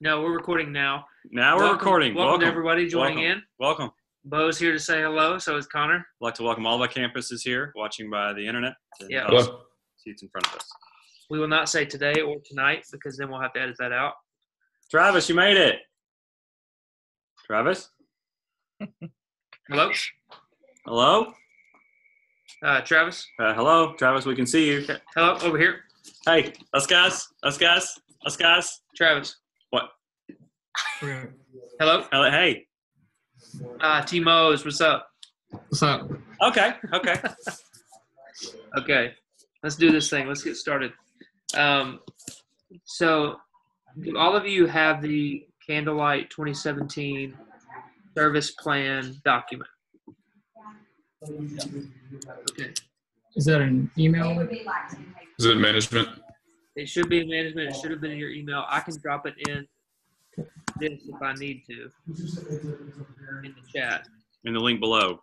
No, we're recording now. Now we're recording. Welcome to everybody joining in. Welcome. Bo's here to say hello, so is Connor. I'd like to welcome all of our campuses here, watching by the internet. Yeah. Hello. Seats in front of us. We will not say today or tonight because then we'll have to edit that out. Travis, you made it. Travis? Hello? Hello? Travis? Hello? Travis, we can see you. Okay. Hello? Over here. Hey, us guys. Travis. What? Hello? Hey. T-Mose, what's up? What's up? Okay. Okay. Let's do this thing. Let's get started. So, do all of you have the Candlelight 2017 service plan document? Okay. Is that an email? Is it management? It should be in management. It should have been in your email. I can drop it in this if I need to in the chat. In the link below.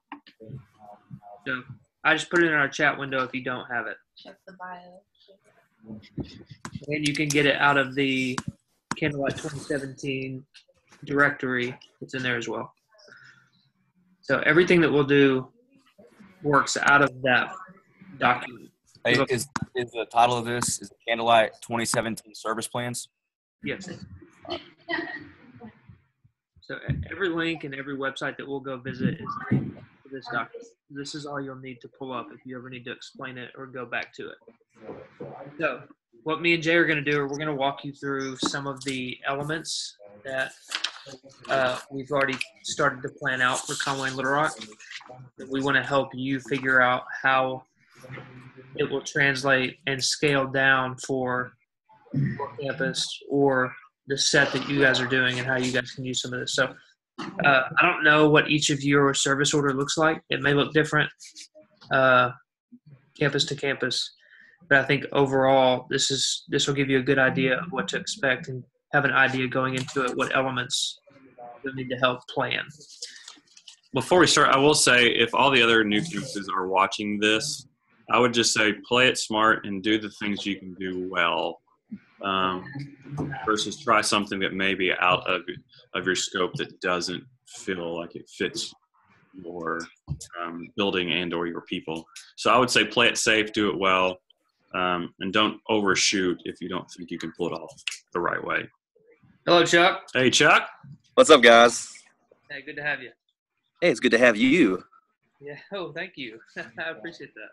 So I just put it in our chat window if you don't have it. Check the bio. And you can get it out of the Candlelight 2017 directory. It's in there as well. So everything that we'll do works out of that document. Hey, is the title of this is Candlelight 2017 service plans? Yes. So every link and every website that we'll go visit is linked to this document. This is all you'll need to pull up if you ever need to explain it or go back to it. So what me and Jay are going to do, we're going to walk you through some of the elements that we've already started to plan out for Conway and Little Rock. We want to help you figure out how it will translate and scale down for your campus or the set that you guys are doing and how you guys can use some of this. So I don't know what each of your service order looks like. It may look different campus to campus, but I think overall this will give you a good idea of what to expect and have an idea going into it what elements you'll need to help plan. Before we start, I will say if all the other new campuses are watching this, I would just say play it smart and do the things you can do well versus try something that may be out of your scope that doesn't feel like it fits your building and or your people. So I would say play it safe, do it well, and don't overshoot if you don't think you can pull it off the right way. Hello, Chuck. Hey, Chuck. What's up, guys? Hey, good to have you. Hey, it's good to have you. Yeah. Oh, thank you. I appreciate that.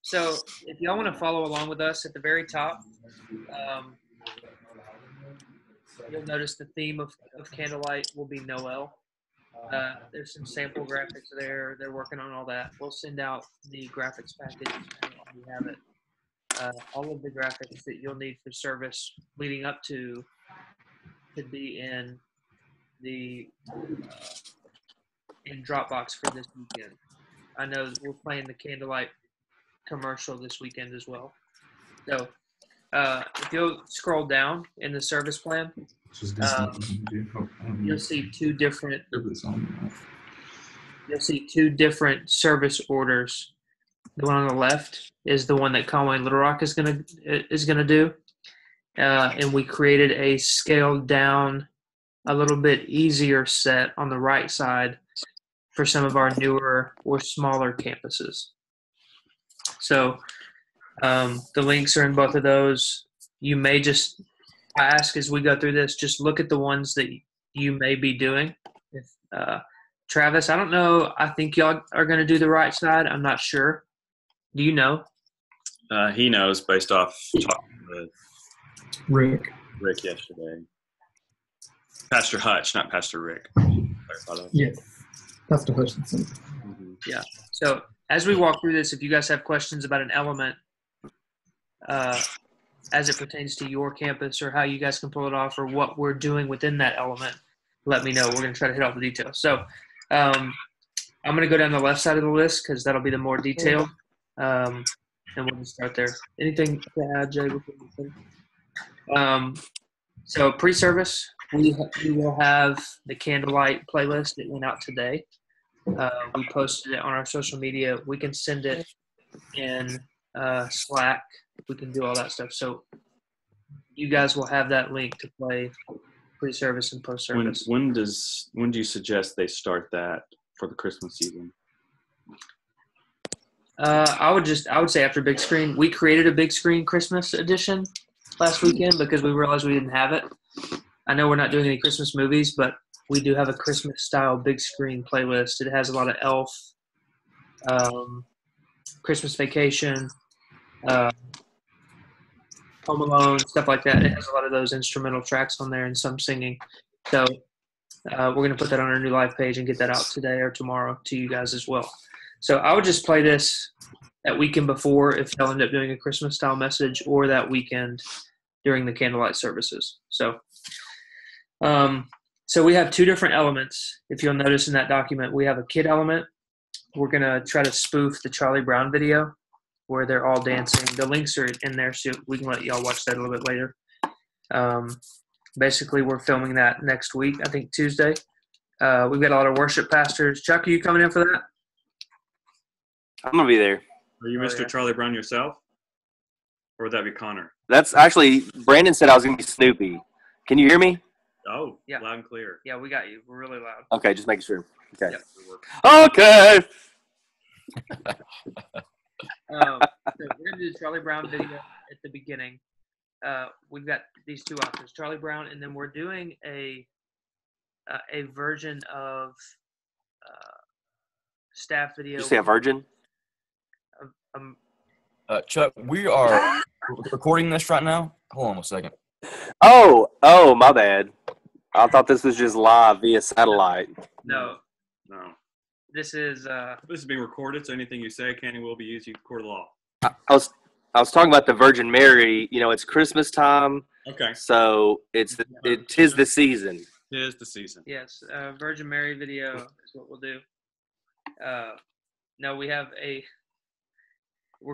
So if y'all want to follow along with us at the very top, you'll notice the theme of Candlelight will be Noel. There's some sample graphics there. They're working on all that. We'll send out the graphics package when you have it. All of the graphics that you'll need for service leading up to could be in the in Dropbox for this weekend. I know we're playing the Candlelight commercial this weekend as well. So if you'll scroll down in the service plan, you'll see two different service orders. The one on the left is the one that Conway and Little Rock is gonna do, and we created a scaled down, a little bit easier set on the right side for some of our newer or smaller campuses. So the links are in both of those. You may just ask as we go through this, just look at the ones that you may be doing. If, Travis, I don't know. I think y'all are going to do the right side. I'm not sure. Do you know? He knows based off talking with Rick yesterday. Pastor Hutch, not Pastor Rick. Yeah. Pastor Hutchinson. Mm-hmm. Yeah. So as we walk through this, if you guys have questions about an element as it pertains to your campus or how you guys can pull it off or what we're doing within that element, let me know. We're going to try to hit all the details. So I'm going to go down the left side of the list because that'll be the more detailed. And we'll just start there. Anything to add, Jay, before we finish? So pre-service, we will have the Candlelight playlist that went out today. We posted it on our social media. We can send it in Slack. We can do all that stuff. So you guys will have that link to play pre-service and post-service. When do you suggest they start that for the Christmas season? I would say after big screen. We created a big screen Christmas edition last weekend because we realized we didn't have it. I know we're not doing any Christmas movies, but we do have a Christmas style big screen playlist. It has a lot of Elf, Christmas Vacation, Home Alone, stuff like that. It has a lot of those instrumental tracks on there and some singing. So we're going to put that on our new live page and get that out today or tomorrow to you guys as well. So I would just play this that weekend before if y'all end up doing a Christmas style message, or that weekend during the candlelight services. So we have two different elements. If you'll notice in that document, we have a kid element. We're going to try to spoof the Charlie Brown video where they're all dancing. The links are in there, so we can let y'all watch that a little bit later. Basically, we're filming that next week, I think Tuesday. We've got a lot of worship pastors. Chuck, are you coming in for that? I'm going to be there. Are you Mr. Charlie Brown yourself? Or would that be Connor? That's actually, Brandon said I was going to be Snoopy. Can you hear me? Oh, Yeah. Loud and clear. Yeah, we got you. We're really loud. Okay, just making sure. Okay. Yep. Okay. So we're going to do the Charlie Brown video at the beginning. We've got these two options, Charlie Brown, and then we're doing a version of staff video. Did you say a virgin? Chuck, we are recording this right now. Hold on a second. Oh, my bad. I thought this was just live via satellite. No. This is being recorded, so anything you say can and will be used to court of law. I was talking about the Virgin Mary. You know, it's Christmas time. Okay. So it is the season. Tis the season. Yes, Virgin Mary video is what we'll do. No, we're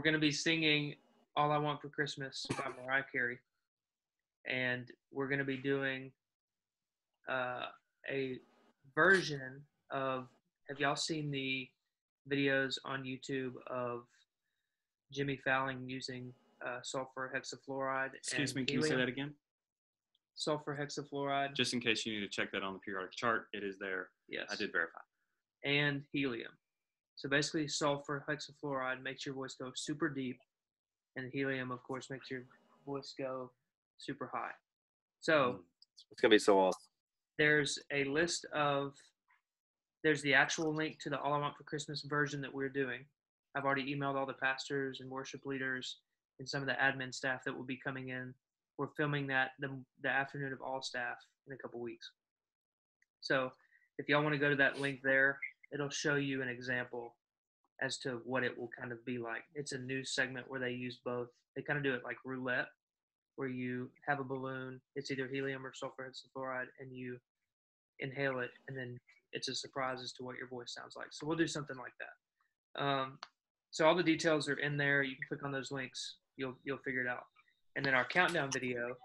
going to be singing All I Want for Christmas by Mariah Carey. And we're going to be doing a version of, have y'all seen the videos on YouTube of Jimmy Fallon using sulfur hexafluoride? Excuse me, can you say that again? Sulfur hexafluoride. Just in case you need to check that on the periodic chart, it is there. Yes. I did verify. And helium. So basically, sulfur hexafluoride makes your voice go super deep, and helium, of course, makes your voice go super high. So it's gonna be so awesome. There's the actual link to the All I Want for Christmas version that we're doing. I've already emailed all the pastors and worship leaders and some of the admin staff that will be coming in. We're filming that the afternoon of all staff in a couple weeks. So if y'all want to go to that link there, it'll show you an example as to what it will kind of be like. It's a new segment where they use both. They kind of do it like roulette, where you have a balloon. It's either helium or sulfur hexafluoride, and you inhale it, and then it's a surprise as to what your voice sounds like. So we'll do something like that. So all the details are in there. You can click on those links. You'll figure it out. And then our countdown video,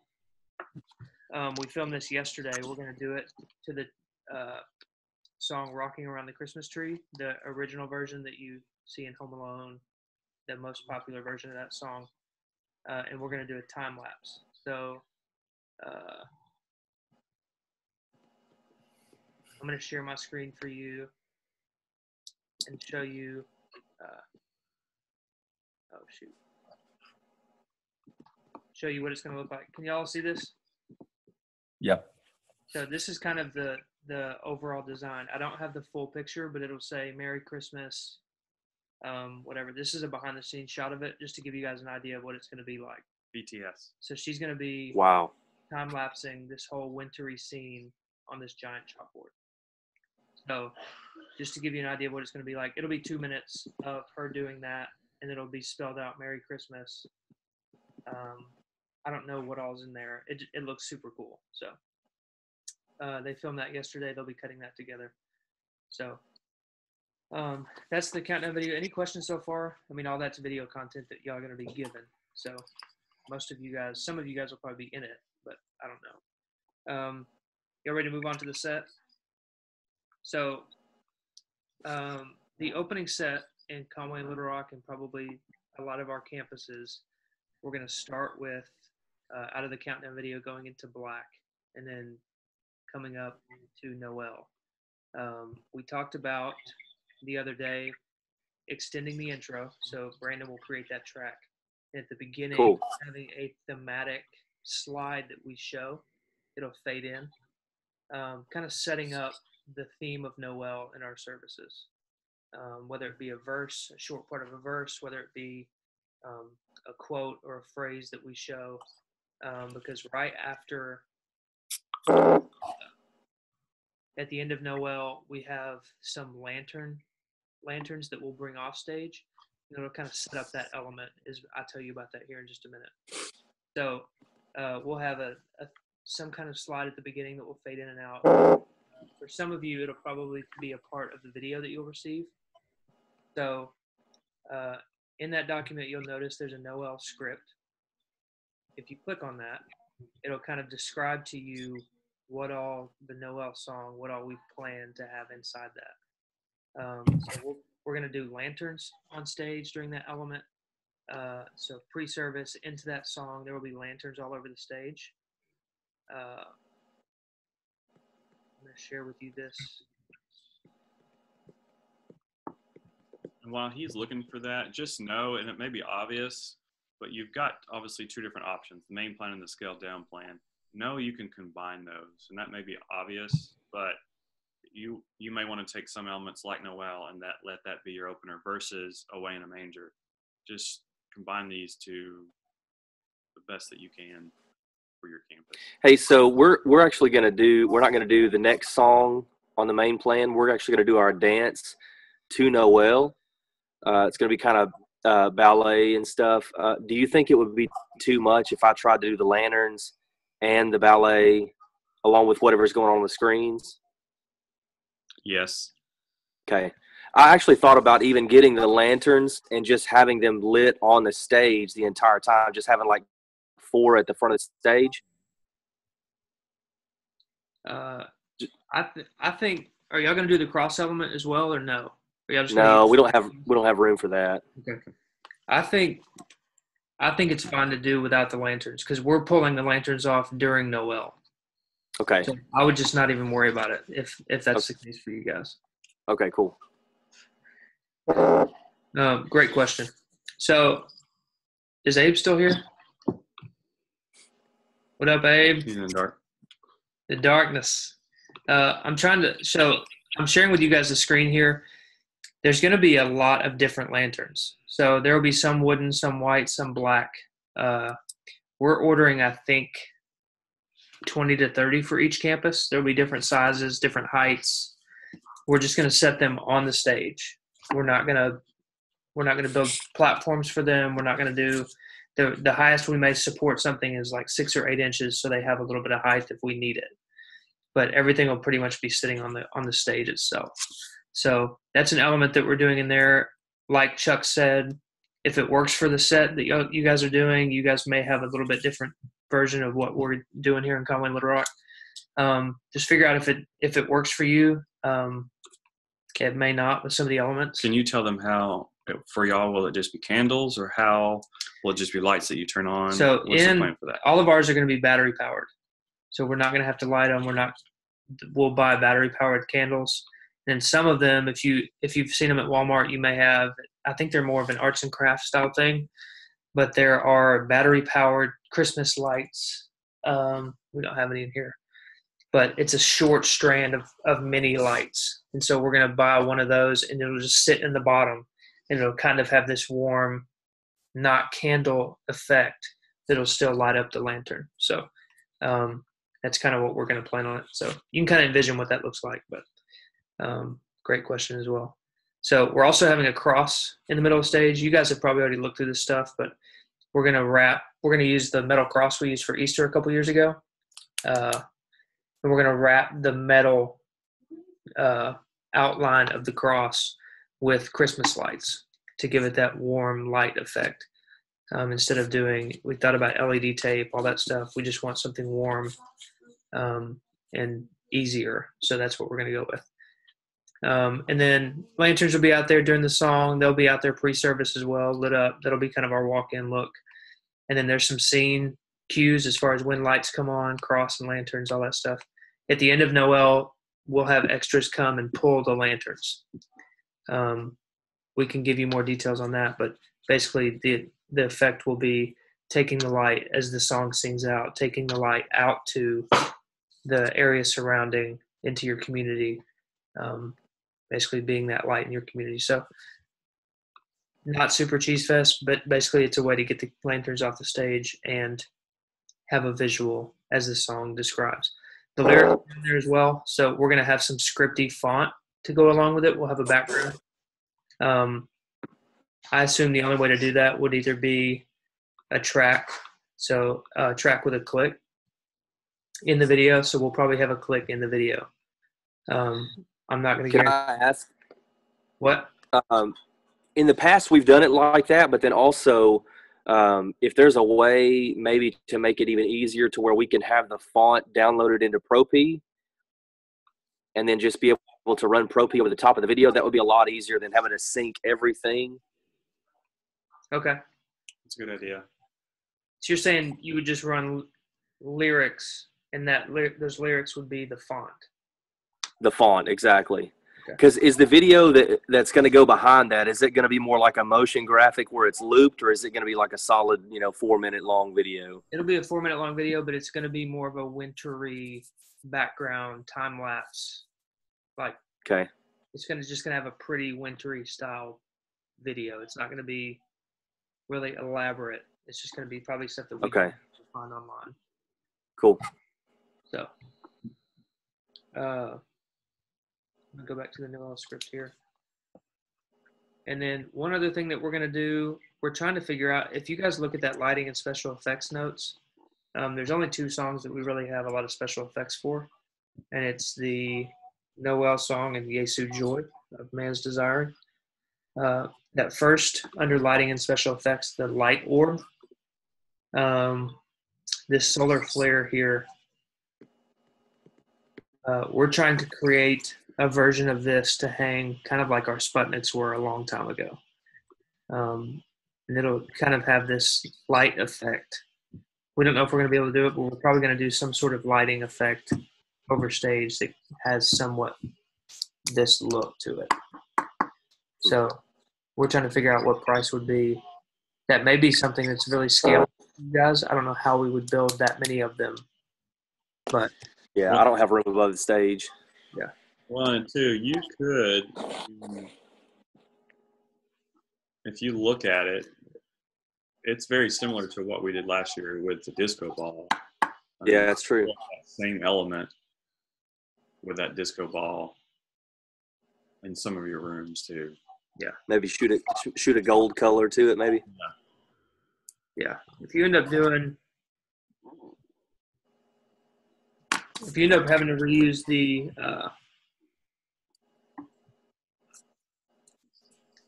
we filmed this yesterday. We're going to do it to the song Rocking Around the Christmas Tree, the original version that you see in Home Alone, the most popular version of that song. And we're going to do a time lapse. So I'm going to share my screen for you and show you. Show you what it's going to look like. Can y'all see this? Yep. So this is kind of the overall design. I don't have the full picture, but it'll say Merry Christmas, whatever. This is a behind the scenes shot of it, just to give you guys an idea of what it's going to be like. BTS. So she's going to be time lapsing this whole wintry scene on this giant chalkboard. So just to give you an idea of what it's going to be like, it'll be 2 minutes of her doing that, and it'll be spelled out Merry Christmas. I don't know what all's in there. It looks super cool. So they filmed that yesterday. They'll be cutting that together. So that's the countdown video. Any questions so far? I mean, all that's video content that y'all are going to be given. So some of you guys will probably be in it, but I don't know. Y'all ready to move on to the set? So the opening set in Conway and Little Rock, and probably a lot of our campuses, we're going to start with out of the countdown video going into black, and then coming up to Noel. We talked about the other day extending the intro, so Brandon will create that track. At the beginning, Cool. having a thematic slide that we show, it'll fade in, kind of setting up the theme of Noel in our services. Whether it be a verse, a short part of a verse, whether it be a quote or a phrase that we show, because right after, at the end of Noel, we have some lanterns that we'll bring off stage. And it'll kind of set up that element. I'll tell you about that here in just a minute. So we'll have some kind of slide at the beginning that will fade in and out. For some of you, it'll probably be a part of the video that you'll receive. So in that document, you'll notice there's a Noel script. If you click on that, it'll kind of describe to you what all the Noel song, what all we plan to have inside that. So we're going to do lanterns on stage during that element. So pre-service into that song, there will be lanterns all over the stage. I'm going to share with you this. And while he's looking for that, just know, and it may be obvious, but you've got obviously two different options, the main plan and the scaled down plan. Know you can combine those, and that may be obvious, but you may want to take some elements like Noel and let that be your opener versus Away in a Manger. Just combine these to the best that you can for your campus. Hey, so we're actually going to do, we're not going to do the next song on the main plan. We're actually going to do our dance to Noel. It's going to be kind of ballet and stuff. Do you think it would be too much if I tried to do the lanterns and the ballet along with whatever's going on the screens? Yes. Okay. I actually thought about even getting the lanterns and just having them lit on the stage the entire time, just having like 4 at the front of the stage. I think, are y'all going to do the cross element as well, or no? Or y'all just No, we don't have room for that. Okay. I think it's fine to do without the lanterns because we're pulling the lanterns off during Noel. Okay. So I would just not even worry about it if that's the case for you guys. Okay, cool. Great question. So is Abe still here? What up, Abe? He's in the dark. The darkness. I'm sharing with you guys the screen here. There's going to be a lot of different lanterns. So there will be some wooden, some white, some black. We're ordering, I think, 20 to 30 for each campus. There'll be different sizes, different heights. We're just going to set them on the stage. We're not going to build platforms for them. We're not going to do the highest we may support something is like 6 or 8 inches, so they have a little bit of height if we need it. But everything will pretty much be sitting on the stage itself. So that's an element that we're doing in there. Like Chuck said, if it works for the set that you guys are doing, you guys may have a little bit different version of what we're doing here in Conway Little Rock. Just figure out if it works for you. It may not with some of the elements. Can you tell them how, for y'all, will it just be candles or how will it just be lights that you turn on? So what's the plan for that? All of ours are going to be battery powered. So we're not going to have to light them. We'll buy battery powered candles. And some of them, if you've seen them at Walmart, you may have, I think they're more of an arts and crafts style thing, but there are battery powered Christmas lights. We don't have any in here, but it's a short strand of mini lights. And so we're going to buy one of those and it'll just sit in the bottom and it'll kind of have this warm, not candle effect that'll still light up the lantern. So that's kind of what we're going to plan on it. So you can kind of envision what that looks like, but great question as well. So we're also having a cross in the middle of the stage. You guys have probably already looked through this stuff, but we're going to use the metal cross we used for Easter a couple years ago. And we're going to wrap the metal outline of the cross with Christmas lights to give it that warm light effect. Instead of we thought about LED tape, all that stuff. We just want something warm and easier. So that's what we're going to go with. And then lanterns will be out there during the song. They'll be out there pre-service as well, lit up. That'll be kind of our walk-in look. And then there's some scene cues as far as when lights come on, cross and lanterns, all that stuff. At the end of Noel, we'll have extras come and pull the lanterns. We can give you more details on that, but basically the effect will be taking the light as the song sings out, taking the light out to the area surrounding into your community, basically being that light in your community. So not super cheese fest, but basically it's a way to get the lanterns off the stage and have a visual as the song describes. The lyrics are in there as well, so we're going to have some scripty font to go along with it. We'll have a background. I assume the only way to do that would either be a track, so a track with a click in the video. So we'll probably have a click in the video. I'm not going to Can guarantee. I ask? What? In the past, we've done it like that, but then also, if there's a way maybe to make it even easier to where we can have the font downloaded into ProP and then just be able to run ProP over the top of the video, that would be a lot easier than having to sync everything. Okay. That's a good idea. So you're saying you would just run lyrics, and those lyrics would be the font. The font, exactly. Okay. Because is the video that's going to go behind that, is it going to be more like a motion graphic where it's looped, or is it going to be like a solid, 4-minute long video? It'll be a 4-minute long video, but it's going to be more of a wintry background, time lapse. Like, Okay. it's just going to have a pretty wintry style video. It's not going to be really elaborate. It's just going to be probably stuff that we can find online. Cool. So, I'll go back to the Noel script here. And then one other thing that we're going to do, we're trying to figure out, if you guys look at that lighting and special effects notes, there's only 2 songs that we really have a lot of special effects for. And it's the Noel song and Yesu Joy of Man's Desire. That first, under lighting and special effects, the light orb, this solar flare here, we're trying to create a version of this to hang kind of like our Sputniks were a long time ago. And it'll kind of have this light effect. We don't know if we're going to be able to do it, but we're probably going to do some sort of lighting effect over stage that has somewhat this look to it. So we're trying to figure out what price would be. That may be something that's really scalable, you guys. I don't know how we would build that many of them, but Yeah, I don't have room above the stage. yeah. 1 and 2, you could, if you look at it, it's very similar to what we did last year with the disco ball. Yeah, that's true. Same element with that disco ball in some of your rooms too. Yeah, maybe shoot a gold color to it, maybe. Yeah. If you end up having to reuse the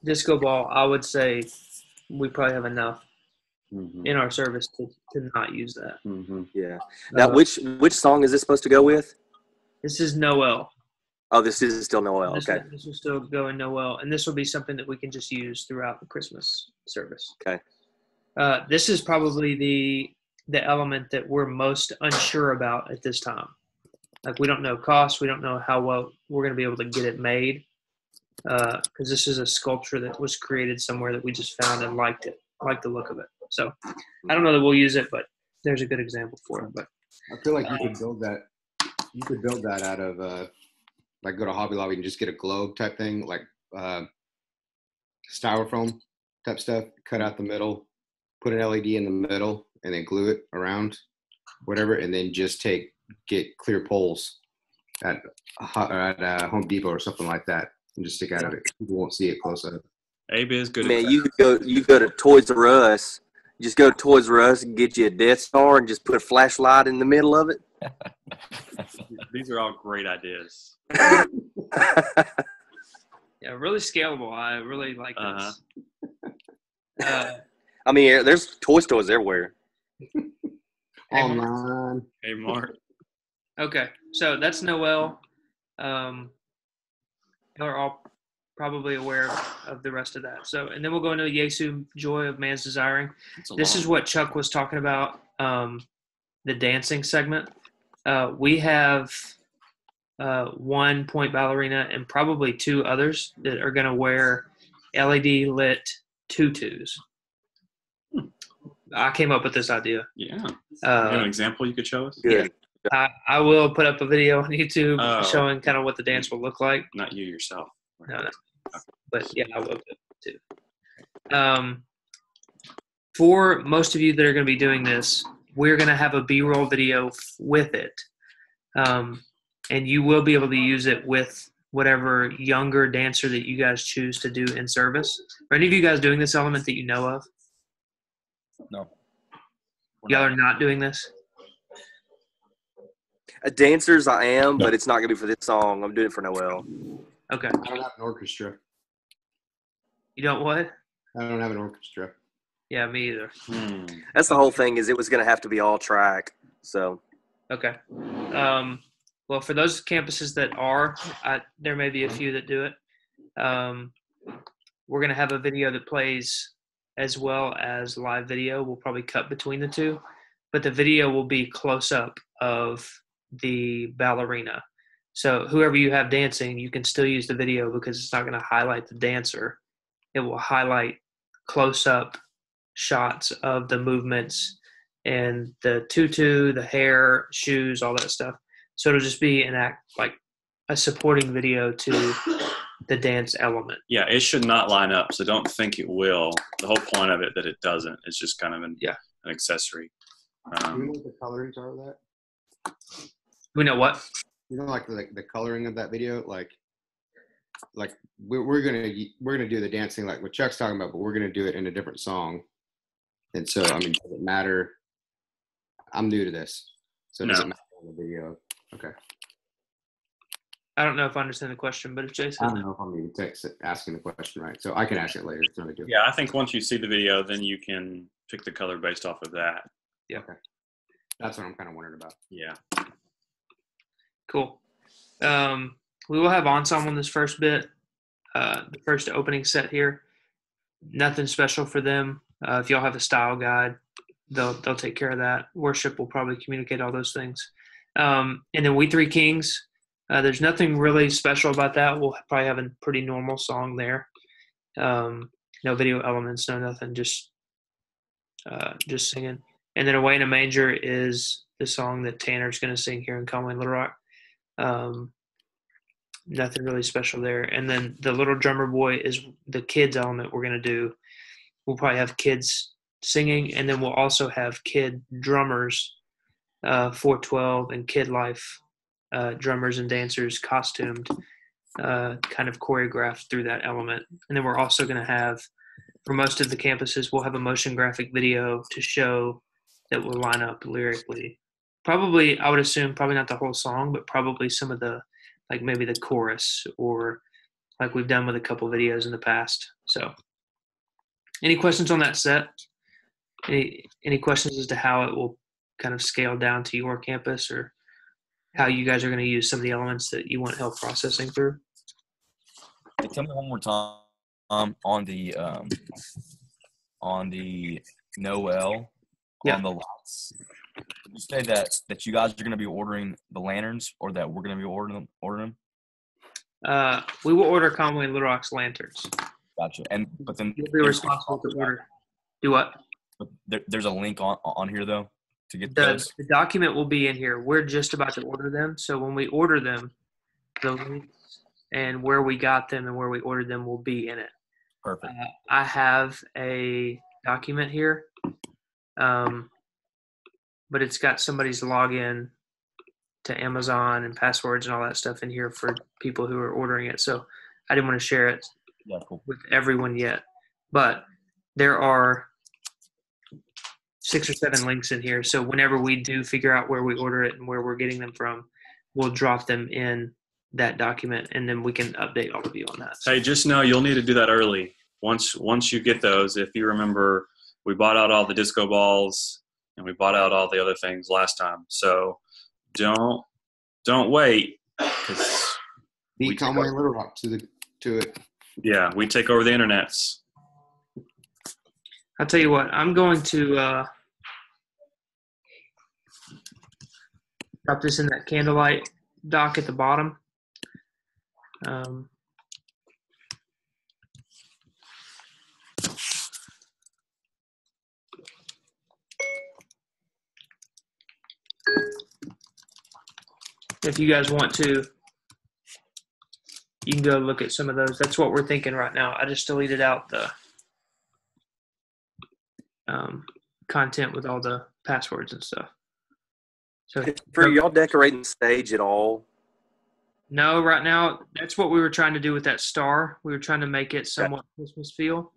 disco ball, I would say we probably have enough in our service to not use that. Yeah. Now, which song is this supposed to go with? This is Noel. Oh, this is still Noel. This Okay. This will still go in Noel, and this will be something that we can just use throughout the Christmas service. Okay. This is probably the element that we're most unsure about at this time. Like, we don't know cost. We don't know how well we're going to be able to get it made, because this is a sculpture that was created somewhere that we just found and liked the look of it. So I don't know that we'll use it, but there's a good example for it. But I feel like you could build that. You could build that out of like go to Hobby Lobby and just get a globe type thing, like styrofoam type stuff. Cut out the middle, put an LED in the middle, and then glue it around, whatever, and then just get clear poles at Home Depot or something like that, and just stick out of it. People won't see it close up. Abe is good. Man, you go to Toys R Us. Just go to Toys R Us and get you a Death Star and just put a flashlight in the middle of it. These are all great ideas. yeah, really scalable. I really like this. I mean, there's toy stores everywhere. Online. Hey, Mark. Okay, so that's Noel. Y'all are all probably aware of the rest of that. So, and then we'll go into Yesu, Joy of Man's Desiring. This is what Chuck was talking about, the dancing segment. We have one point ballerina and probably two others that are going to wear LED lit tutus. I came up with this idea. Yeah. You have an example you could show us? Good. I will put up a video on YouTube Oh. showing kind of what the dance will look like. Not you yourself. No. But yeah, I will too. For most of you that are going to be doing this, we're going to have a B-roll video with it. And you will be able to use it with whatever younger dancer that you guys choose to do in service. Are any of you guys doing this element that you know of? No. Y'all are not doing this? Dancers I am, but it's not going to be for this song. I'm doing it for Noel. Okay. I don't have an orchestra. You don't what? I don't have an orchestra. Yeah, me either. That's the whole thing, is it was going to have to be all track. So Okay. Well, for those campuses that are, there may be a few that do it. We're going to have a video that plays as well as live video. We'll probably cut between the two, but the video will be close up of the ballerina. So whoever you have dancing, you can still use the video because it's not going to highlight the dancer. It will highlight close up shots of the movements and the tutu, the hair, shoes, all that stuff. So it'll just be an act, like a supporting video to the dance element. Yeah, it should not line up, so don't think it will. The whole point of it that it doesn't. It's just kind of an accessory. Do you know what the colorings are of that? We know what? You know, like the coloring of that video, like we're gonna do the dancing like what Chuck's talking about, but we're gonna do it in a different song. And so, I mean, does it matter? I'm new to this, so does it matter on the video? Okay. I don't know if I understand the question, but if Jason, I don't know if I'm even asking the question right, so I can ask it later. It's not a deal. Yeah, I think once you see the video, then you can pick the color based off of that. Yeah. Okay. That's what I'm kind of wondering about. Yeah. cool. We will have ensemble in this first bit, the first opening set here. Nothing special for them. If y'all have a style guide, they'll take care of that. Worship will probably communicate all those things. And then We Three Kings, there's nothing really special about that. We'll probably have a pretty normal song there. No video elements, no nothing, just singing. And then Away in a Manger is the song that Tanner's going to sing here in Conway and Little Rock. Nothing really special there. And then the Little Drummer Boy is the kids element we're going to do. We'll probably have kids singing, and then we'll also have kid drummers, 412 and Kid Life drummers and dancers costumed, kind of choreographed through that element. And then we're also going to have, for most of the campuses, we'll have a motion graphic video to show that will line up lyrically. Probably, I would assume, probably not the whole song, but probably some of the, like maybe the chorus, or like we've done with a couple videos in the past. So any questions on that set? Any questions as to how it will kind of scale down to your campus, or how you guys are going to use some of the elements that you want help processing through? Hey, tell me one more time on the Noel, on the lights. Did you say that you guys are going to be ordering the lanterns, or that we're going to be ordering them? We will order Conway and Little Rock's lanterns. Gotcha. But then You'll be responsible to order. Do what? But there's a link on here though to get The those. document will be in here. We're just about to order them. So when we order them, the links and where we got them and where we ordered them will be in it. Perfect. I have a document here, but it's got somebody's login to Amazon and passwords and all that stuff in here for people who are ordering it. So I didn't want to share it with everyone yet. But there are 6 or 7 links in here. So whenever we do figure out where we order it and where we're getting them from, we'll drop them in that document, and then we can update all of you on that. Hey, just know you'll need to do that early. Once you get those, if you remember, we bought out all the disco balls and we bought out all the other things last time. So don't wait, because Beat Conway and Little Rock to it. Yeah, we take over the internets. I'll tell you what. I'm going to drop this in that Candlelight doc at the bottom. If you guys want to, you can go look at some of those. That's what we're thinking right now. I just deleted out the content with all the passwords and stuff. So For y'all decorating the stage at all? no, right now that's what we were trying to do with that star. We were trying to make it somewhat Christmas feel.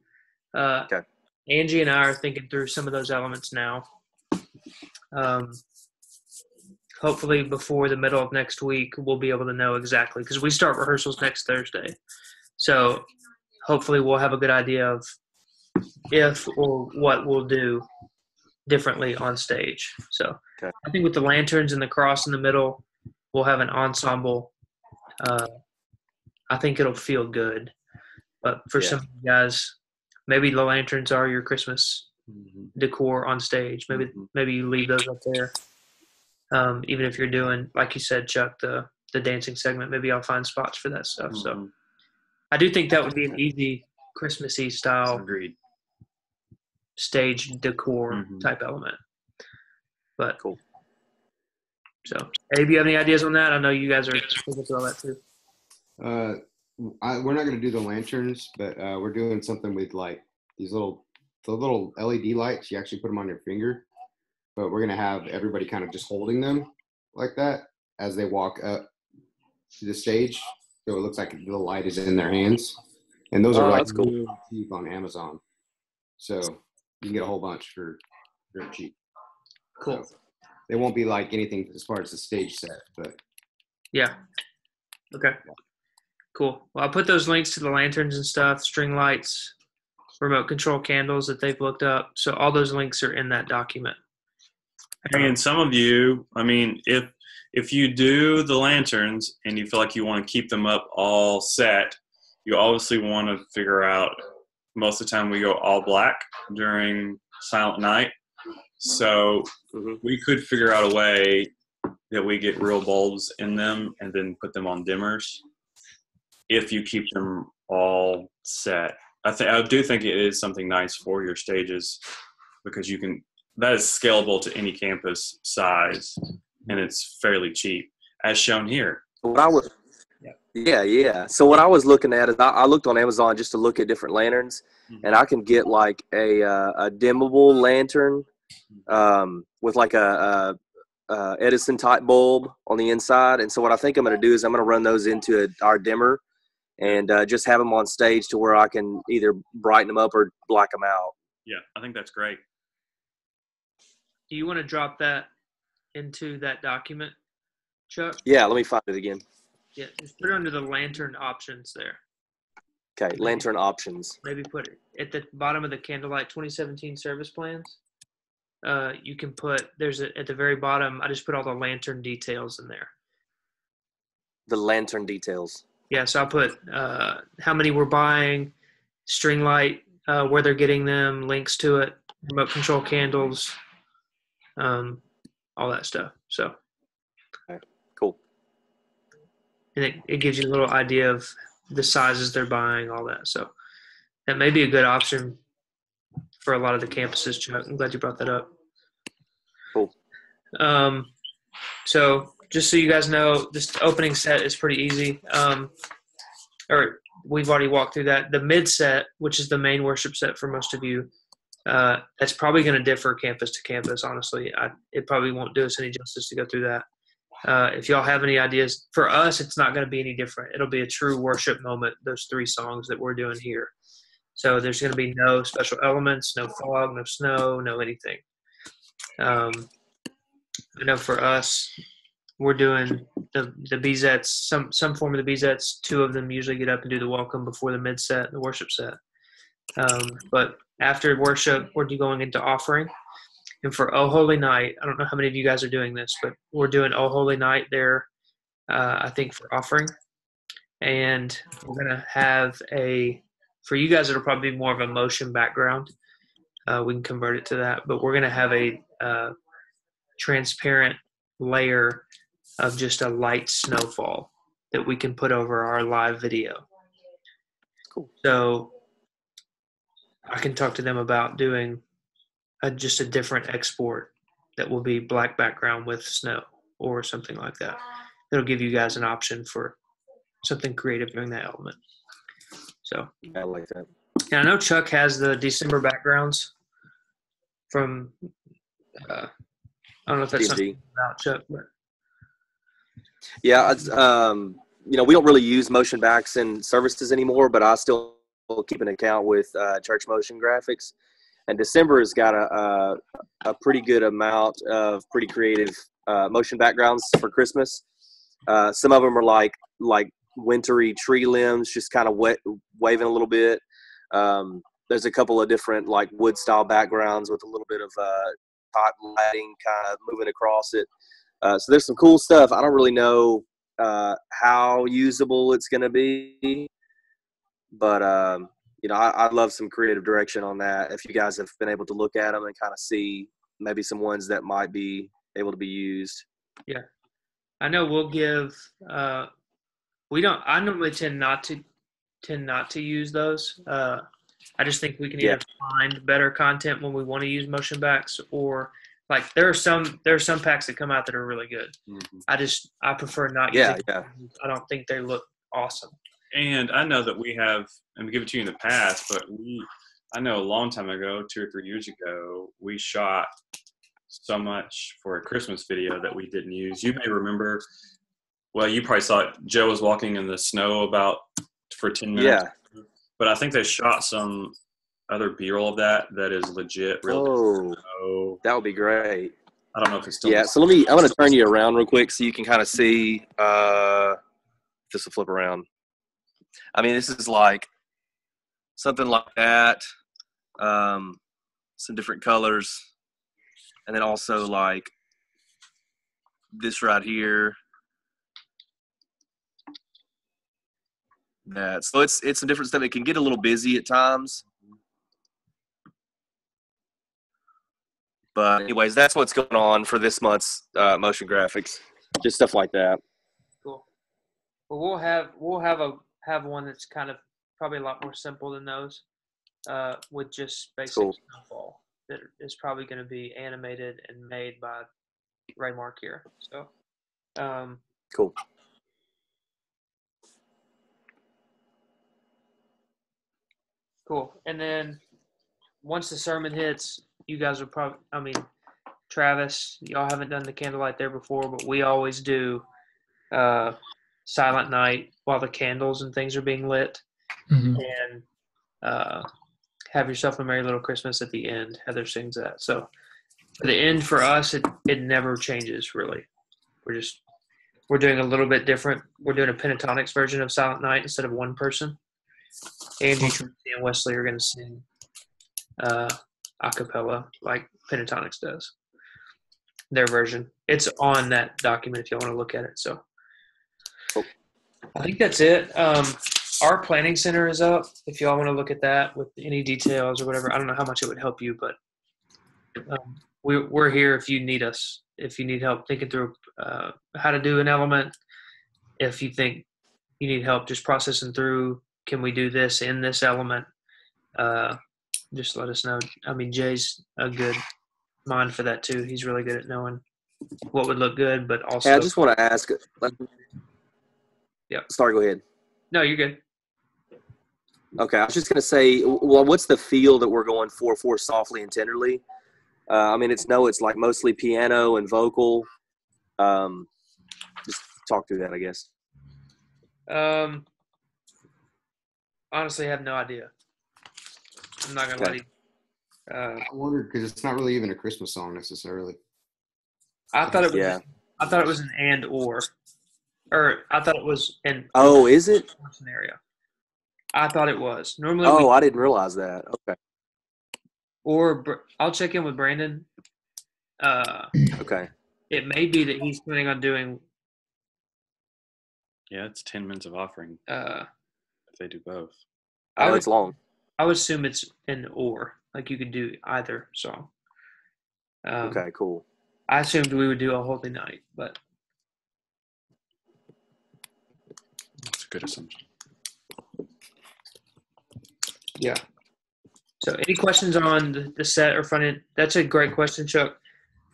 Okay. Angie and I are thinking through some of those elements now. Hopefully before the middle of next week, we'll be able to know exactly, because we start rehearsals next Thursday. So hopefully we'll have a good idea of if or what we'll do differently on stage. So Okay. I think with the lanterns and the cross in the middle, we'll have an ensemble. I think it'll feel good. But for some of you guys, maybe the lanterns are your Christmas decor on stage. Maybe you leave those up there. Even if you're doing, like you said, Chuck, the dancing segment, maybe I'll find spots for that stuff. So I do think that would be an easy Christmassy style Agreed. stage decor type element. But cool. So, Abe, you have any ideas on that? I know you guys are thinking through all that too. We're not going to do the lanterns, but we're doing something with like these the little LED lights. You actually put them on your finger, but we're going to have everybody kind of just holding them like that as they walk up to the stage. So it looks like the light is in their hands. And those are like that's cool. really cheap on Amazon. So you can get a whole bunch for very cheap. Cool. So they won't be like anything as far as the stage set, but yeah. Okay. Cool. Well, I'll put those links to the lanterns and stuff, string lights, remote control candles that they've looked up. So all those links are in that document. And some of you, I mean, if you do the lanterns and you feel like you want to keep them up all set, you obviously want to figure out, most of the time we go all black during Silent Night. So we could figure out a way that we get real bulbs in them and then put them on dimmers if you keep them all set. I do think it is something nice for your stages, because that is scalable to any campus size, and it's fairly cheap, as shown here. Yeah. So what I was looking at is I looked on Amazon just to look at different lanterns, and I can get like a dimmable lantern with like a Edison type bulb on the inside. And so what I think I'm going to do is I'm going to run those into our dimmer and just have them on stage to where I can either brighten them up or black them out. Yeah, I think that's great. Do you want to drop that into that document, Chuck? Yeah, let me find it again. Yeah, just put it under the lantern options there. Okay, lantern options. Maybe put it at the bottom of the Candlelight 2017 service plans. You can put, at the very bottom, I just put all the lantern details in there. The lantern details. Yeah, so I put how many we're buying, string light, where they're getting them, links to it, remote control candles, all that stuff. So, okay, cool. And it gives you a little idea of the sizes they're buying, all that. So that may be a good option for a lot of the campuses, Chuck. I'm glad you brought that up. Cool. So just so you guys know, this opening set is pretty easy. Or we've already walked through that. The mid set, which is the main worship set for most of you, that's probably going to differ campus to campus, honestly. It probably won't do us any justice to go through that. If y'all have any ideas, for us, it's not going to be any different. It'll be a true worship moment, those 3 songs that we're doing here. So there's going to be no special elements, no fog, no snow, no anything. I know for us, we're doing the BZETs, some form of the BZETs. 2 of them usually get up and do the welcome before the mid set, the worship set. But after worship, we're going into offering. And for Oh Holy Night, I don't know how many of you guys are doing this, but we're doing Oh Holy Night there, I think, for offering. and we're gonna have for you guys, it'll probably be more of a motion background. We can convert it to that, but we're gonna have a transparent layer of just a light snowfall that we can put over our live video. Cool. So I can talk to them about doing just a different export that will be black background with snow or something like that. It'll give you guys an option for something creative during that element. So I like that. and I know Chuck has the December backgrounds from I don't know if that's something about Chuck, but yeah, it's, we don't really use motion backs in services anymore, but I still keep an account with Church Motion Graphics. And December has got a pretty good amount of pretty creative motion backgrounds for Christmas. Some of them are like wintry tree limbs, just kind of waving a little bit. There's a couple of different like wood style backgrounds with a little bit of hot lighting kind of moving across it. So there's some cool stuff. I don't really know how usable it's going to be, but I'd love some creative direction on that. If you guys have been able to look at them and kind of see maybe some ones that might be able to be used. Yeah, I know we'll give. I normally tend not to use those. I just think we can either find better content when we want to use motion backs, or like there are some packs that come out that are really good. Mm-hmm. I prefer not using. Yeah. I don't think they look awesome. And I know that we have, and we give it to you in the past, but I know a long time ago, 2 or 3 years ago, we shot so much for a Christmas video that we didn't use. You may remember, well, you probably saw it. Joe was walking in the snow for 10 minutes. Yeah. But I think they shot some other B-roll of that is legit. That would be great. I don't know if it's still. Yeah. So I'm going to turn you around real quick so you can kind of see. This will flip around. I mean, this is like something like that. Some different colors, and then also like this right here. So it's some different stuff. It can get a little busy at times, but anyways, that's what's going on for this month's motion graphics. Just stuff like that. Cool. Well, we'll have one that's kind of probably a lot more simple than those, with just basic snowfall that is probably going to be animated and made by Ray Mark here. So, cool. Cool. And then once the sermon hits, you guys will probably, Travis, y'all haven't done the candlelight there before, but we always do Silent Night while the candles and things are being lit. Mm-hmm. And Have Yourself a Merry Little Christmas at the end. Heather sings that. So for the end for us, it never changes really. We're doing a little bit different. We're doing a pentatonics version of Silent Night instead of one person. Angie, Tracy, and Wesley are going to sing a cappella like pentatonics does. Their version. It's on that document if you want to look at it. So I think that's it. Our planning center is up. If y'all want to look at that with any details or whatever, I don't know how much it would help you, but we're here if you need us. If you need help thinking through how to do an element, if you think you need help just processing through, can we do this in this element? Just let us know. Jay's a good mind for that too. He's really good at knowing what would look good, but also. Hey, I just want to ask. Yeah. Sorry, go ahead. No, you're good. Okay, I was just going to say, well, what's the feel that we're going for Softly and Tenderly? It's like mostly piano and vocal. Just talk through that, I guess. Honestly, I have no idea. I'm not going to lie to you. I wondered because it's not really even a Christmas song necessarily. I thought it was an and or I thought it was an. Oh, is it? Scenario. I thought it was normally. Oh, I didn't realize that. Okay. Or I'll check in with Brandon. Okay. It may be that he's planning on doing Yeah, it's 10 minutes of offering Uh, if they do both. I know it's long. I would assume it's an or, like you could do either song. Okay, cool. I assumed we would do a holy night, but That's a good assumption. yeah. So, any questions on the set or front end? That's a great question, Chuck.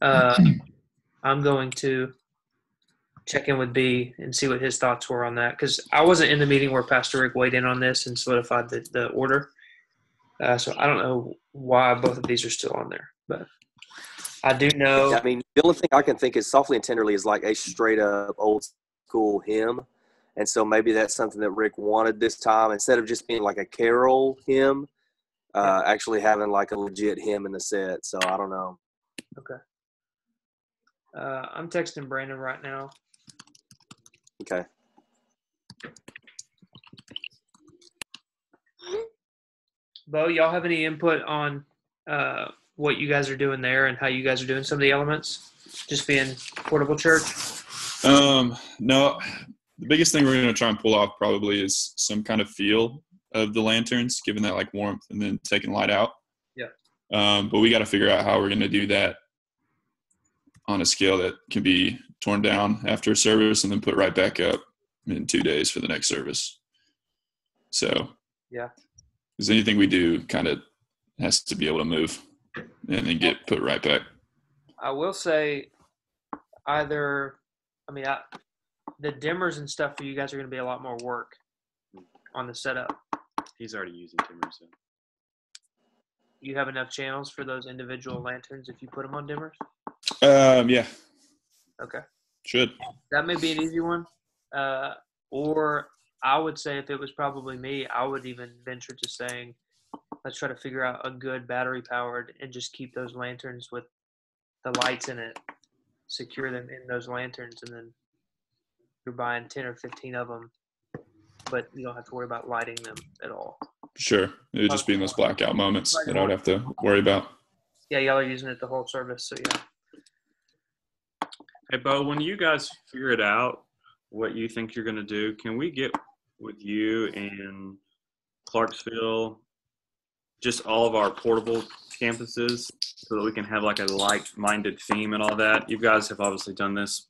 I'm going to check in with B and see what his thoughts were on that, because I wasn't in the meeting where Pastor Rick weighed in on this and solidified the order. So I don't know why both of these are still on there, but I do know. Yeah, I mean, the only thing I can think is Softly and Tenderly is like a straight up old school hymn. And so maybe that's something that Rick wanted this time, instead of just being like a carol hymn, actually having like a legit hymn in the set. So I don't know. Okay. I'm texting Brandon right now. Okay. Bo, y'all have any input on what you guys are doing there and how you guys are doing some of the elements? Just being portable church? No, the biggest thing we're going to try and pull off probably is some kind of feel of the lanterns, giving that like warmth and then taking light out. Yeah. But we got to figure out how we're going to do that on a scale that can be torn down after a service and then put right back up in 2 days for the next service. So, yeah, because anything we do kind of has to be able to move and then get put right back. I will say the dimmers and stuff for you guys are going to be a lot more work on the setup. He's already using dimmers. So. You have enough channels for those individual lanterns if you put them on dimmers? Yeah. Okay. Should. That may be an easy one. Or I would say if it was probably me, I would even venture to saying, let's try to figure out a good battery powered and just keep those lanterns with the lights in it, secure them in those lanterns, and then you're buying 10 or 15 of them, but you don't have to worry about lighting them at all. Sure. It would just be in those blackout moments that I would have to worry about. Yeah, y'all are using it the whole service, so yeah. Hey, Bo, when you guys figure it out, what you think you're going to do, can we get with you in Clarksville, just all of our portable campuses, so that we can have like a like-minded theme and all that? You guys have obviously done this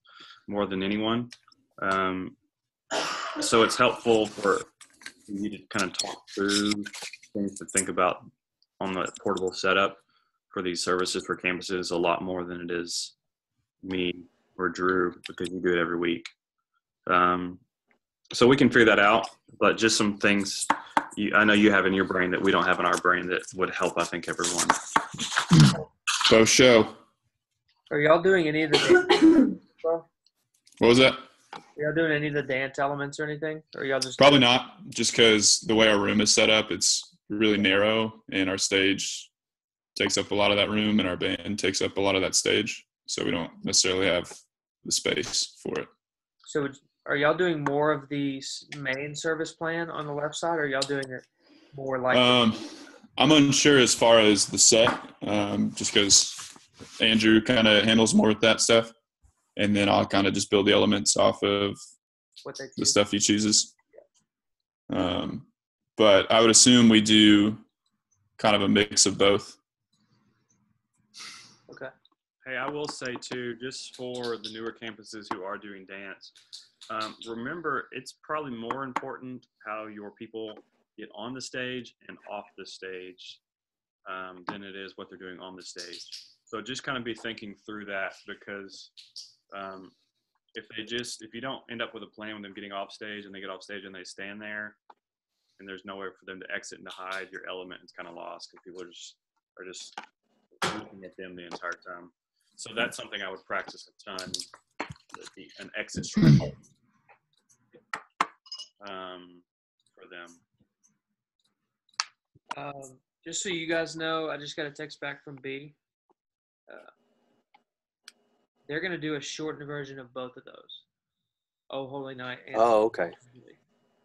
more than anyone. So it's helpful for you to kind of talk through things to think about on the portable setup for these services for campuses a lot more than it is me or Drew, because you do it every week. So we can figure that out, but just some things I know you have in your brain that we don't have in our brain that would help, I think, everyone. Bo show. Are y'all doing any of the What was that? Are y'all doing any of the dance elements or anything? Or y'all just Probably not, just because the way our room is set up, it's really narrow, and our stage takes up a lot of that room, and our band takes up a lot of that stage. So we don't necessarily have the space for it. So are y'all doing more of the main service plan on the left side, or are y'all doing it more like I'm unsure as far as the set, just because Andrew kind of handles more with that stuff. And then I'll kind of just build the elements off of what they choose? the stuff he chooses. But I would assume we do kind of a mix of both. Okay. Hey, I will say too, just for the newer campuses who are doing dance, remember it's probably more important how your people get on the stage and off the stage than it is what they're doing on the stage. So just kind of be thinking through that, because if you don't end up with a plan with them getting off stage and they get off stage and they stand there and there's nowhere for them to exit and to hide, your element is kind of lost because people are just looking at them the entire time. So that's something I would practice a ton, an exit strategy for them. Just so you guys know, I just got a text back from B. They're going to do a shortened version of both of those. Oh, Holy Night. And okay.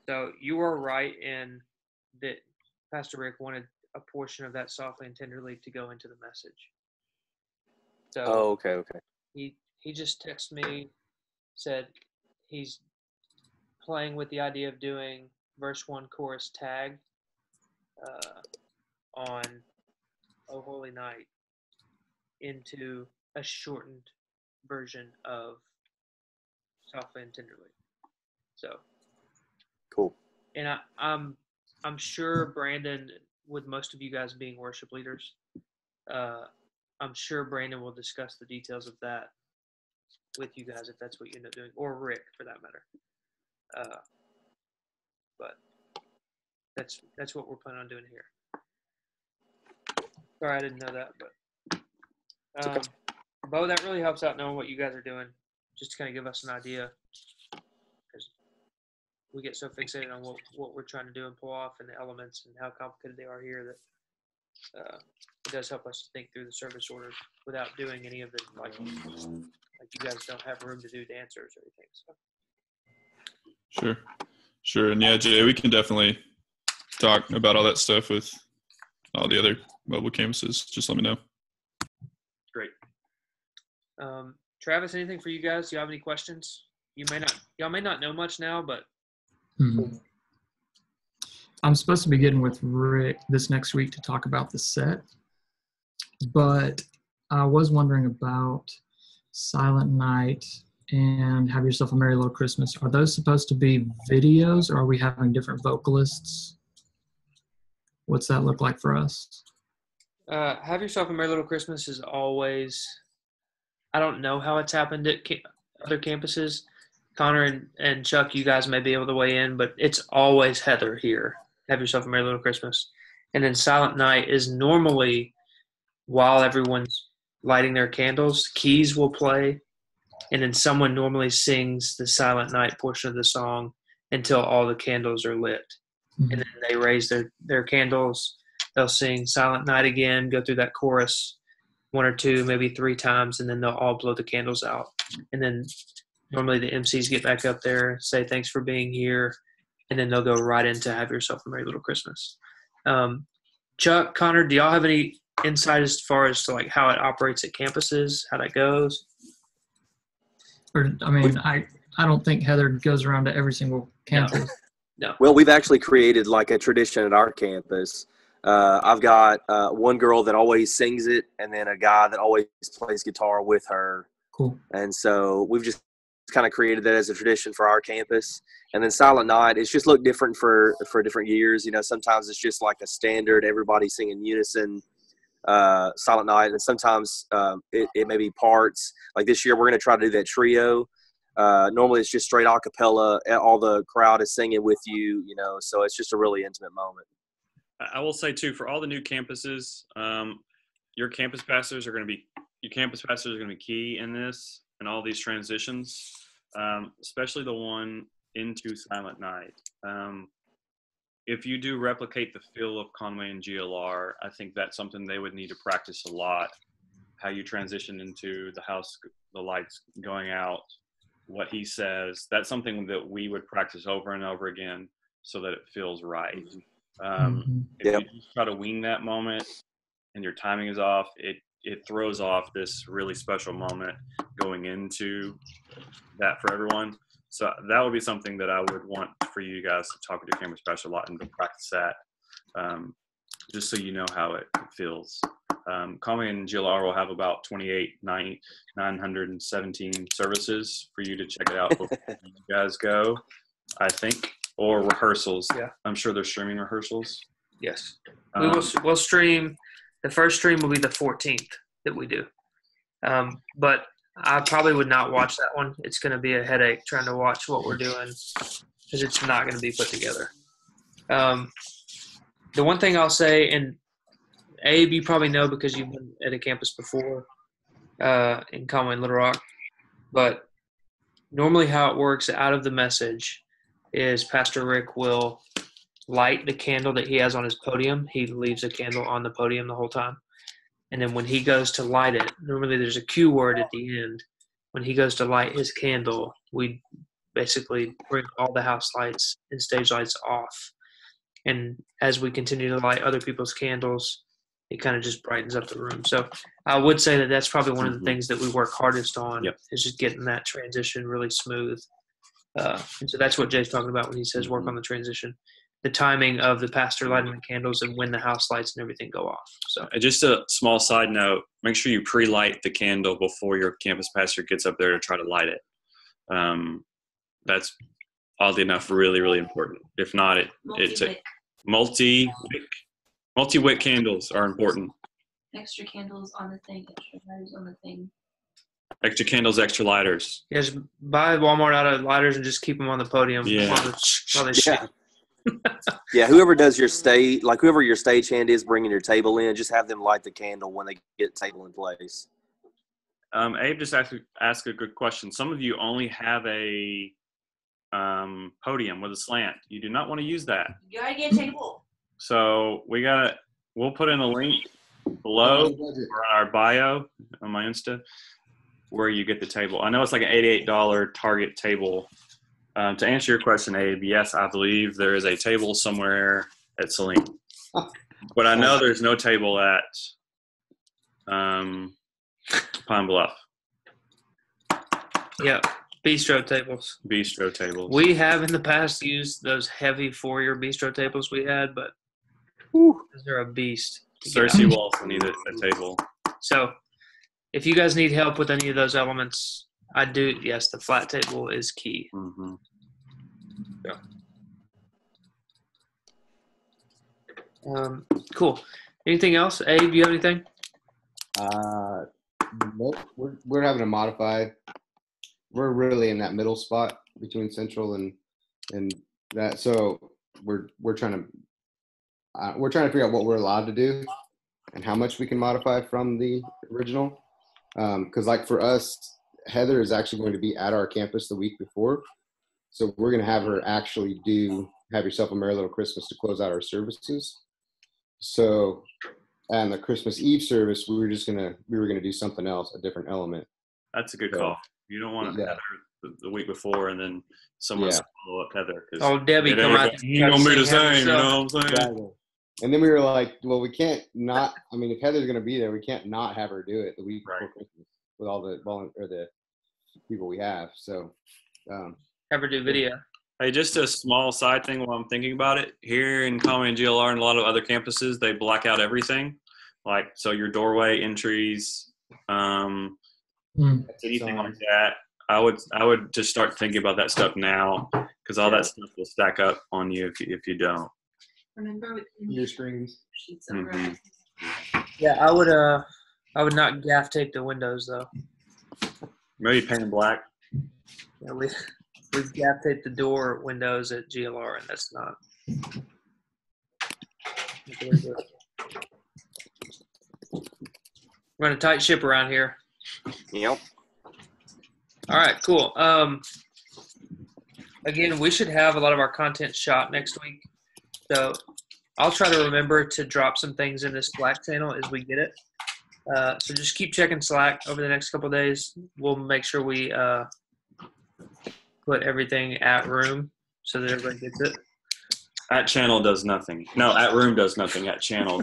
So you were right in that Pastor Rick wanted a portion of that Softly and Tenderly to go into the message. So Okay. he just texted me, said he's playing with the idea of doing verse 1 chorus tag on Oh Holy Night into a shortened version of Softly and Tenderly. So Cool. And I'm sure Brandon, with most of you guys being worship leaders, I'm sure Brandon will discuss the details of that with you guys if that's what you end up doing, or Rick for that matter. But that's what we're planning on doing here. Sorry, I didn't know that, but Bo, that really helps out knowing what you guys are doing, just to kind of give us an idea, because we get so fixated on what we're trying to do and pull off and the elements and how complicated they are here that it does help us to think through the service order without doing any of the like you guys don't have room to do dancers or anything. So. Sure. And yeah, Jay, we can definitely talk about all that stuff with all the other mobile campuses. Just let me know. Great. Travis, anything for you guys? Do you have any questions? Y'all may not know much now, but I'm supposed to be getting with Rick this next week to talk about the set, but I was wondering about Silent Night and Have Yourself a Merry Little Christmas. Are those supposed to be videos, or are we having different vocalists? What's that look like for us? Have Yourself a Merry Little Christmas is always, I don't know how it's happened at other campuses. Connor and Chuck, you guys may be able to weigh in, but it's always Heather here. Have Yourself a Merry Little Christmas. And then Silent Night is normally while everyone's lighting their candles, keys will play, and then someone normally sings the Silent Night portion of the song until all the candles are lit. Mm-hmm. And then they raise their candles. They'll sing Silent Night again, go through that chorus 1 or 2, maybe 3 times, and then they'll all blow the candles out. And then normally the MCs get back up there, say thanks for being here, and then they'll go right into Have Yourself a Merry Little Christmas. Chuck, Connor, do y'all have any insight as far as to like how it operates at campuses, how that goes? Or, I mean, I don't think Heather goes around to every single campus. No. Well, we've actually created like a tradition at our campus. I've got one girl that always sings it, and then a guy that always plays guitar with her. Cool. And so we've just kind of created that as a tradition for our campus. And then Silent Night, it's just looked different for different years. You know, sometimes it's just like a standard, everybody singing unison Silent Night, and sometimes it may be parts. Like this year, we're going to try to do that trio. Normally, it's just straight a cappella. All the crowd is singing with you, you know, so it's just a really intimate moment. I will say, too, for all the new campuses, your campus pastors are going to be key in this and all these transitions, especially the one into Silent Night. If you do replicate the feel of Conway and GLR, I think that's something they would need to practice a lot, how you transition into the house, the lights going out, what he says. That's something that we would practice over and over again so that it feels right. If you just try to wing that moment and your timing is off, it throws off this really special moment going into that for everyone. So that would be something that I would want for you guys to talk with your campus pastor a lot and to practice that, just so you know how it feels. Conway and GLR will have about 917 services for you to check it out before you guys go, I think, or rehearsals. Yeah. I'm sure they're streaming rehearsals. Yes. We'll stream. The first stream will be the 14th that we do. But I probably would not watch that one. It's going to be a headache trying to watch what we're doing because it's not going to be put together. The one thing I'll say, and Abe, you probably know because you've been at a campus before in Conway and Little Rock, but normally how it works out of the message is Pastor Rick will light the candle that he has on his podium. He leaves a candle on the podium the whole time. And then when he goes to light it, normally there's a cue word at the end. When he goes to light his candle, we basically bring all the house lights and stage lights off. And as we continue to light other people's candles, it kind of just brightens up the room. So I would say that that's probably one of the things that we work hardest on is just getting that transition really smooth. And so that's what Jay's talking about when he says work on the transition, the timing of the pastor lighting the candles and when the house lights and everything go off. So Just a small side note, make sure you pre-light the candle before your campus pastor gets up there to try to light it. That's oddly enough really, really important. If not, it's multi-wick candles are important. Extra candles on the thing, extra lighters on the thing. Extra candles, extra lighters. yeah, just buy Walmart out of lighters and just keep them on the podium. Yeah. While they shake. Yeah, whoever does your stage, like whoever your stagehand is bringing your table in, just have them light the candle when they get the table in place. Abe just asked a good question. Some of you only have a podium with a slant. You do not want to use that. You gotta get a table. So we'll put in a link below or on our bio on my Insta where you get the table. I know it's like an $88 Target table. To answer your question, Abe, yes, I believe there is a table somewhere at Celine. But I know there's no table at Pine Bluff. Yeah, bistro tables. Bistro tables. We have in the past used those heavy four-year bistro tables we had, but they're a beast. Cersei will also need a table. So if you guys need help with any of those elements, I do. Yes, the flat table is key. Mm-hmm. Cool. Anything else? Abe, you have anything? Nope. We're having to modify. We're really in that middle spot between Central and that. So we're trying to figure out what we're allowed to do and how much we can modify from the original. Because like for us, Heather is actually going to be at our campus the week before. So we're going to have her actually do Have Yourself a Merry Little Christmas to close out our services. So and the Christmas Eve service, we were going to do something else, a different element. That's a good call. You don't want to Heather the week before and then someone follow up Heather. Oh, Debbie, come out. You gonna be the same, you know what I'm saying? Exactly. And then we were like, well, we can't not. I mean, if Heather's going to be there, we can't not have her do it the week before Christmas with all the the people we have. So have her do video. Hey, just a small side thing while I'm thinking about it. Here in Conway and GLR and a lot of other campuses, they black out everything. Like, so your doorway entries, anything like that. I would just start thinking about that stuff now because all that stuff will stack up on you if you don't. Remember your screens. Mm-hmm. Yeah, I would not gaff tape the windows though. Maybe paint them black. Yeah, we've gaff taped the door windows at GLR, and that's not. We're on a tight ship around here. Yep. All right, cool. Again, we should have a lot of our content shot next week. So I'll try to remember to drop some things in this Slack channel as we get it. So just keep checking Slack over the next couple of days. We'll make sure we put everything at room so that everybody gets it. At channel does nothing. No, at room does nothing. At channel,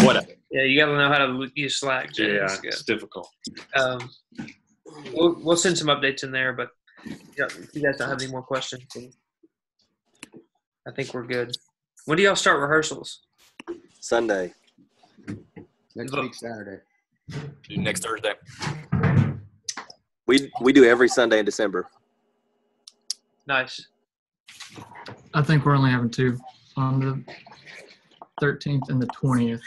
whatever. Yeah, you got to know how to use Slack. Jay. Yeah, it's difficult. We'll send some updates in there, but if you guys don't have any more questions, then I think we're good. When do y'all start rehearsals? Sunday. Next week, Saturday. Next Thursday. We do every Sunday in December. Nice. I think we're only having two on the 13th and the 20th.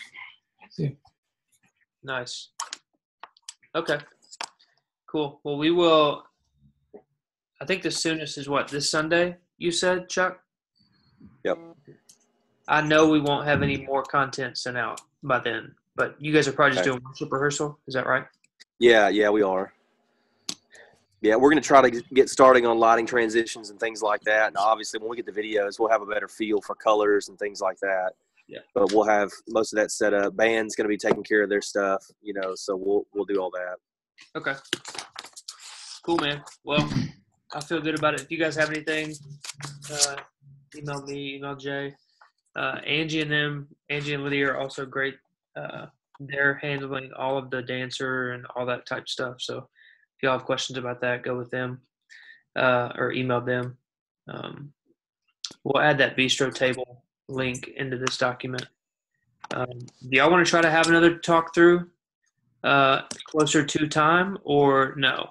Nice. Okay. Cool. Well, we will. I think the soonest is what, this Sunday, you said, Chuck? Yep. I know we won't have any more content sent out by then, but you guys are probably just doing worship rehearsal. Is that right? Yeah, we are. Yeah, we're going to try to get starting on lighting transitions and things like that. And obviously, when we get the videos, we'll have a better feel for colors and things like that. Yeah. But we'll have most of that set up. Band's going to be taking care of their stuff, so we'll do all that. Okay. Cool, man. Well, I feel good about it. If you guys have anything, email me, email Jay. Angie and Lydia are also great. They're handling all of the dancer and all that type stuff. So if y'all have questions about that, go with them. or emailed them. We'll add that bistro table link into this document. Do y'all want to try to have another talk through closer to time, or no?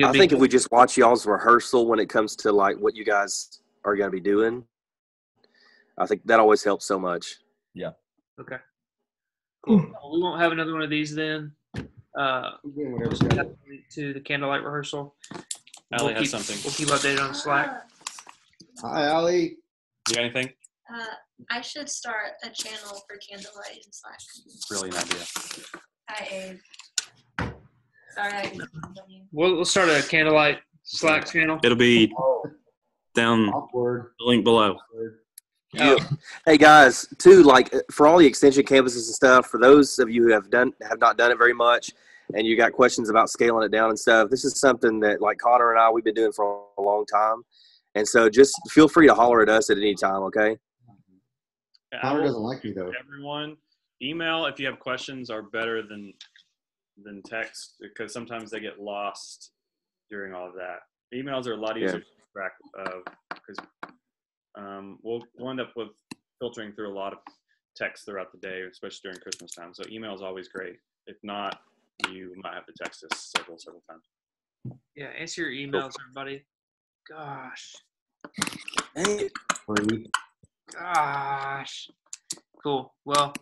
I think if we just watch y'all's rehearsal when it comes to like what you guys are going to be doing, I think that always helps so much. Yeah. Okay. Cool. We won't have another one of these then. We'll send that link to the candlelight rehearsal. Allie has something. We'll keep updated on Slack. Hi, Allie. You got anything? I should start a channel for Candlelight in Slack. Really an idea. Hi, Abe. Sorry, I didn't know you. We'll start a candlelight Slack channel. It'll be down Awkward. the link below. Yeah. Hey guys, too, like for all the extension campuses and stuff, for those of you who have not done it very much, and you got questions about scaling it down and stuff, this is something that like Connor and I we've been doing for a long time, and so just feel free to holler at us at any time. Okay. Connor doesn't like me though. Everyone, email if you have questions are better than text, because sometimes they get lost during all of that. Emails are a lot easier to keep track of, because we'll end up with filtering through a lot of text throughout the day, especially during Christmas time. So email is always great. If not, you might have to text us several times. Yeah, answer your emails, everybody. Gosh. Gosh. Cool. Well,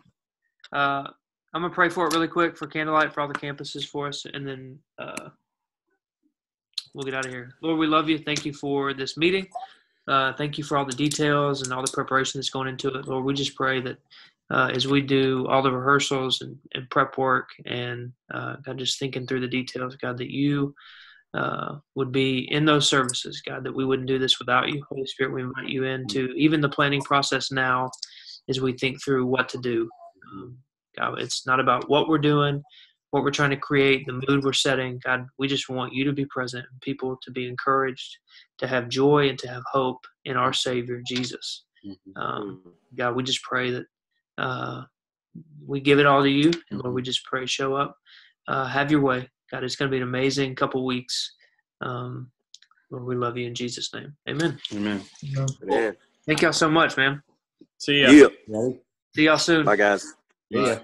I'm going to pray for it really quick for Candlelight, for all the campuses for us, and then we'll get out of here. Lord, we love you. Thank you for this meeting. Thank you for all the details and all the preparation that's going into it. Lord, we just pray that as we do all the rehearsals and prep work and God, just thinking through the details, God, that you would be in those services, God, that we wouldn't do this without you. Holy Spirit, we invite you into even the planning process now as we think through what to do. God, it's not about what we're doing, what we're trying to create, the mood we're setting. God, we just want you to be present and people to be encouraged, to have joy and to have hope in our Savior, Jesus. God, we just pray that we give it all to you. And Lord, we just pray, show up, have your way. God, it's going to be an amazing couple weeks. Lord, we love you in Jesus' name. Amen. Amen. Yeah. Thank y'all so much, man. See ya. See y'all soon. Bye, guys. Yeah.